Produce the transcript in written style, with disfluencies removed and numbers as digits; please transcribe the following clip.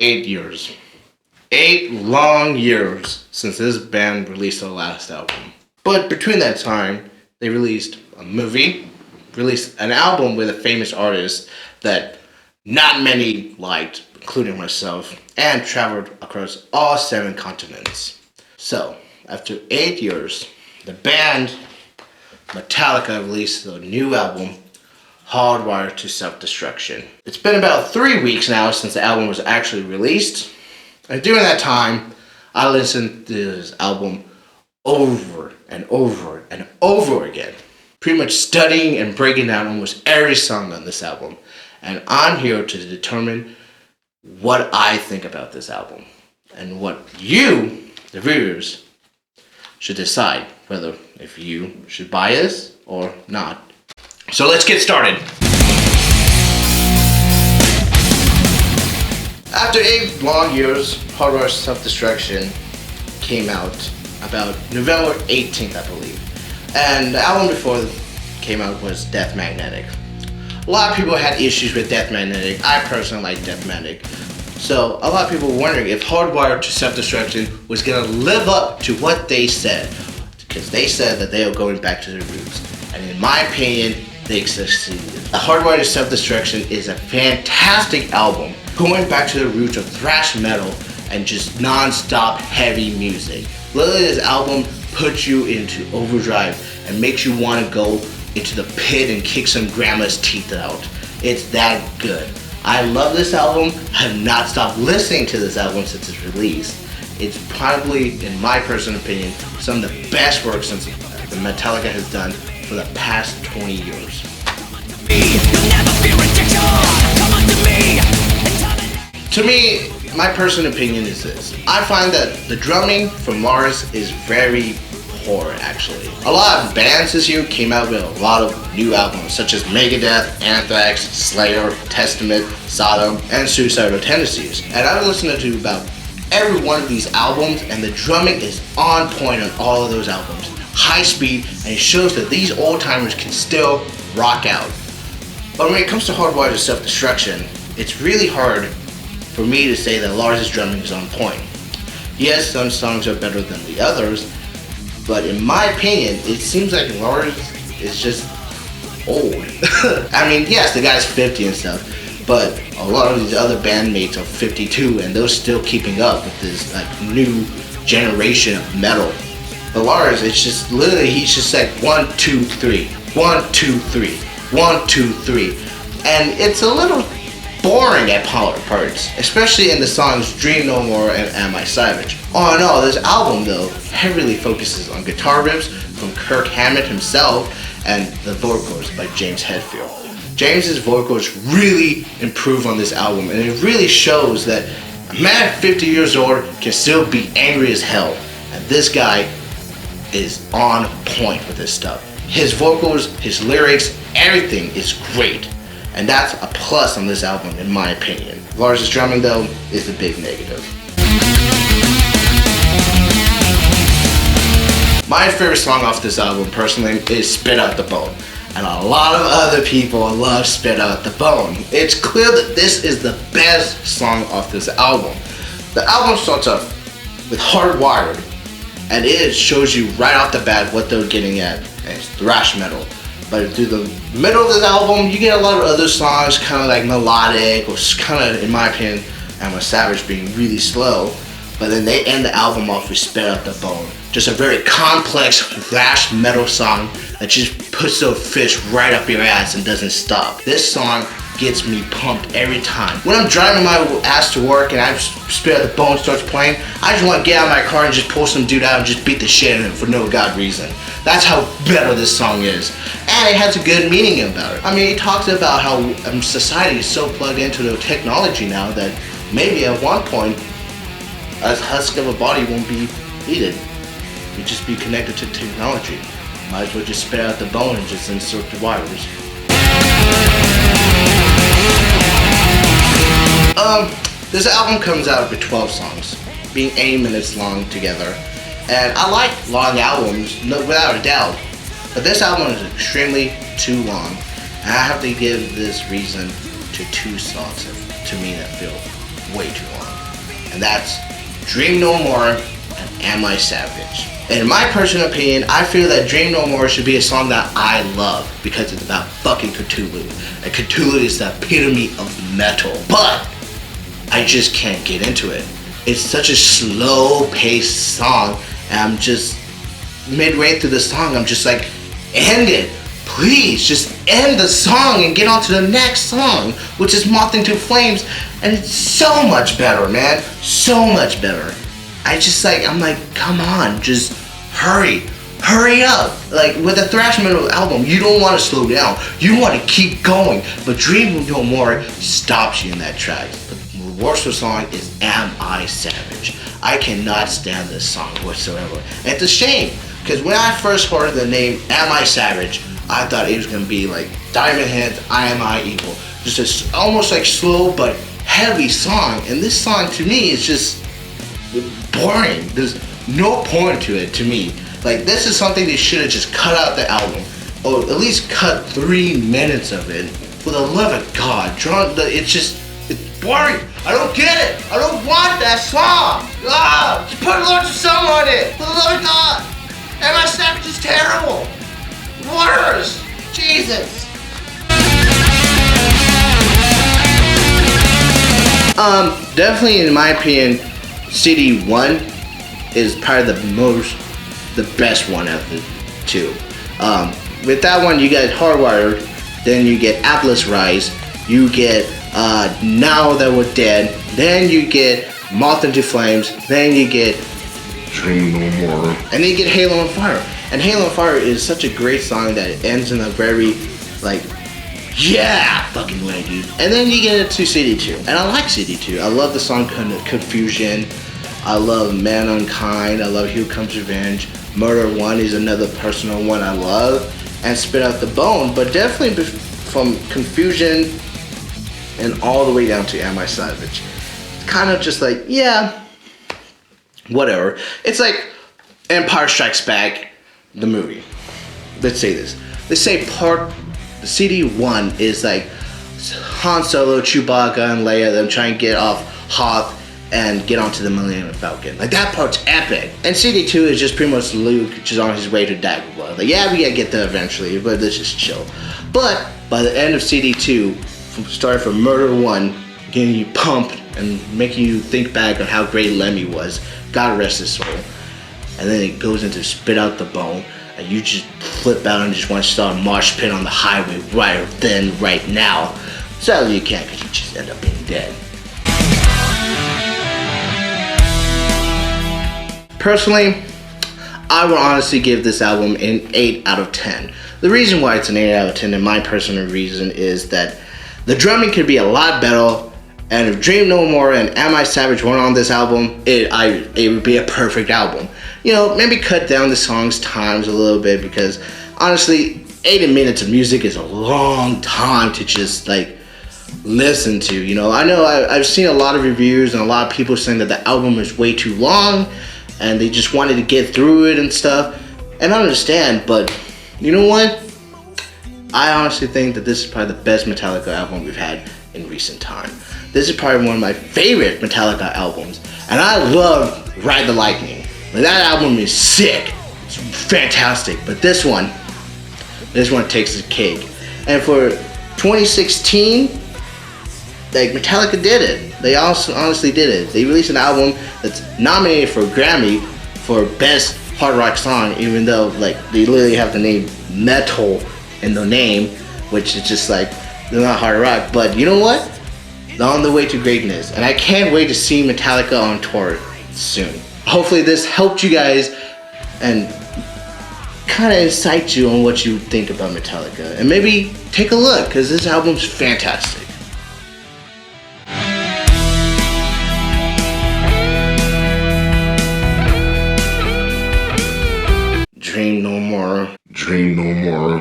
8 years. 8 long years since this band released their last album. But between that time, they released a movie, released an album with a famous artist that not many liked, including myself, and traveled across all 7 continents. So, after 8 years, the band Metallica released a new album, Hardwired to Self-Destruction. It's been about 3 weeks now since the album was actually released, and during that time, I listened to this album over and over and over again, pretty much studying and breaking down almost every song on this album. And I'm here to determine what I think about this album and what you, the viewers, should decide whether if you should buy this or not. So let's get started. After 8 long years, Hardwired Self-Destruction came out about November 18th, I believe. And the album before it came out was Death Magnetic. A lot of people had issues with Death Magnetic. I personally like Death Magnetic. So a lot of people were wondering if Hardwired to Self-Destruction was going to live up to what they said. Because they said that they were going back to their roots. And in my opinion, they succeeded. Hardwired to Self-Destruction is a fantastic album, going back to the roots of thrash metal and just non-stop heavy music. Literally, this album puts you into overdrive and makes you want to go into the pit and kick some grandma's teeth out. It's that good. I love this album. I have not stopped listening to this album since its release. It's probably, in my personal opinion, some of the best work since Metallica has done for the past 20 years. To me, my personal opinion is this. I find that the drumming from Lars is very poor, actually. A lot of bands this year came out with a lot of new albums, such as Megadeth, Anthrax, Slayer, Testament, Sodom, and Suicidal Tendencies. And I've listened to about every one of these albums, and the drumming is on point on all of those albums. High speed, and it shows that these old-timers can still rock out. But when it comes to Hardwired to Self-Destruction, it's really hard for me to say that Lars' drumming is on point. Yes, some songs are better than the others, but in my opinion, it seems like Lars is just old. I mean, yes, the guy's 50 and stuff, but a lot of these other bandmates are 52 and they're still keeping up with this new generation of metal. But Lars, it's just literally, he's just like 1, 2, 3, 1, 2, 3, 1, 2, 3. And it's a little boring at parts, especially in the songs Dream No More and Am I Savage. All in all, this album though heavily focuses on guitar riffs from Kirk Hammett himself and the vocals by James Hetfield. James's vocals really improve on this album, and it really shows that a man 50 years old can still be angry as hell, and this guy is on point with this stuff. His vocals, his lyrics, everything is great. And that's a plus on this album, in my opinion. Lars' drumming, though, is the big negative. My favorite song off this album, personally, is Spit Out the Bone. And a lot of other people love Spit Out the Bone. It's clear that this is the best song off this album. The album starts off with Hardwired, and it shows you right off the bat what they're getting at, and it's thrash metal. But through the middle of this album, you get a lot of other songs, kind of like melodic, or kind of, in my opinion, Am I Savage being really slow. But then they end the album off with Spit Out the Bone. Just a very complex thrash metal song that just puts the fish right up your ass and doesn't stop. This song gets me pumped every time. When I'm driving my ass to work and I Spit Out the Bone starts playing, I just want to get out of my car and just pull some dude out and just beat the shit out of him for no god reason. That's how better this song is. And it has a good meaning about it. I mean, it talks about how society is so plugged into the technology now that maybe at one point a husk of a body won't be needed. You'd just be connected to technology. Might as well just spit out the bone and just insert the wires. This album comes out with 12 songs, being 8 minutes long together. And I like long albums, without a doubt. But this album is extremely too long. And I have to give this reason to 2 songs to me that feel way too long. And that's Dream No More and Am I Savage. In my personal opinion, I feel that Dream No More should be a song that I love because it's about fucking Cthulhu. And Cthulhu is the epitome of metal. But I just can't get into it. It's such a slow-paced song, and I'm just midway through the song, I'm just like, end it. Please, just end the song and get on to the next song, which is Moth into Flames, and it's so much better, man. So much better. I'm like, come on, just hurry up. Like, with a thrash metal album, you don't want to slow down. You want to keep going, but Dream No More stops you in that track. The worst song is Am I Savage. I cannot stand this song whatsoever. And it's a shame, because when I first heard the name Am I Savage, I thought it was going to be like Diamond Hands, I Am I Evil. Just almost like slow but heavy song. And this song to me is just boring. There's no point to it to me. Like, this is something they should have just cut out the album, or at least cut 3 minutes of it. For the love of God, it's boring. I don't get it. I don't want that song. Just put Lord of Summer on it. For the love of God. Am I Savage is terrible. Worse. Jesus. Definitely in my opinion, CD 1 is probably the best one of the two. With that one, you get Hardwired, then you get Atlas Rise, you get Now That We're Dead, then you get Moth into Flames, then you get Dream No More, and then you get Halo on Fire. And Halo on Fire is such a great song that it ends in a very, like, yeah, fucking way, dude. And then you get it to CD2. And I like CD2. I love the song Confusion. I love Man Unkind. I love Here Comes Revenge. Murder 1 is another personal one I love. And Spit Out the Bone. But definitely from Confusion and all the way down to Am I Savage. It's kind of just like, yeah, whatever. It's like Empire Strikes Back, the movie. Let's say this. Let's say the CD1 is like Han Solo, Chewbacca, and Leia, them trying to get off Hoth and get onto the Millennium Falcon. Like, that part's epic. And CD2 is just pretty much Luke just on his way to Dagobah. Like, yeah, we gotta get there eventually, but let's just chill. But by the end of CD2, starting from Murder 1, getting you pumped and making you think back on how great Lemmy was, God rest his soul. And then it goes into Spit Out the Bone, and you just flip out and just want to start a marsh pit on the highway right then, right now. Sadly you can't, because you just end up being dead. Personally, I would honestly give this album an 8 out of 10. The reason why it's an 8 out of 10, in my personal reason, is that the drumming could be a lot better, and if Dream No More and Am I Savage weren't on this album, it would be a perfect album. You know, maybe cut down the song's times a little bit, because honestly, 80 minutes of music is a long time to just like listen to. You know, I know I've seen a lot of reviews and a lot of people saying that the album is way too long and they just wanted to get through it and stuff. And I understand, but you know what? I honestly think that this is probably the best Metallica album we've had in recent time. This is probably one of my favorite Metallica albums, and I love Ride the Lightning. That album is sick. It's fantastic. But this one takes the cake. And for 2016, like, Metallica did it. They also honestly did it. They released an album that's nominated for a Grammy for Best Hard Rock Song, even though, like, they literally have the name metal in the name, which is just like, they're not hard rock. But you know what? They're on the way to greatness. And I can't wait to see Metallica on tour soon. Hopefully this helped you guys and kind of incite you on what you think about Metallica. And maybe take a look, because this album's fantastic. Dream No More. Dream No More.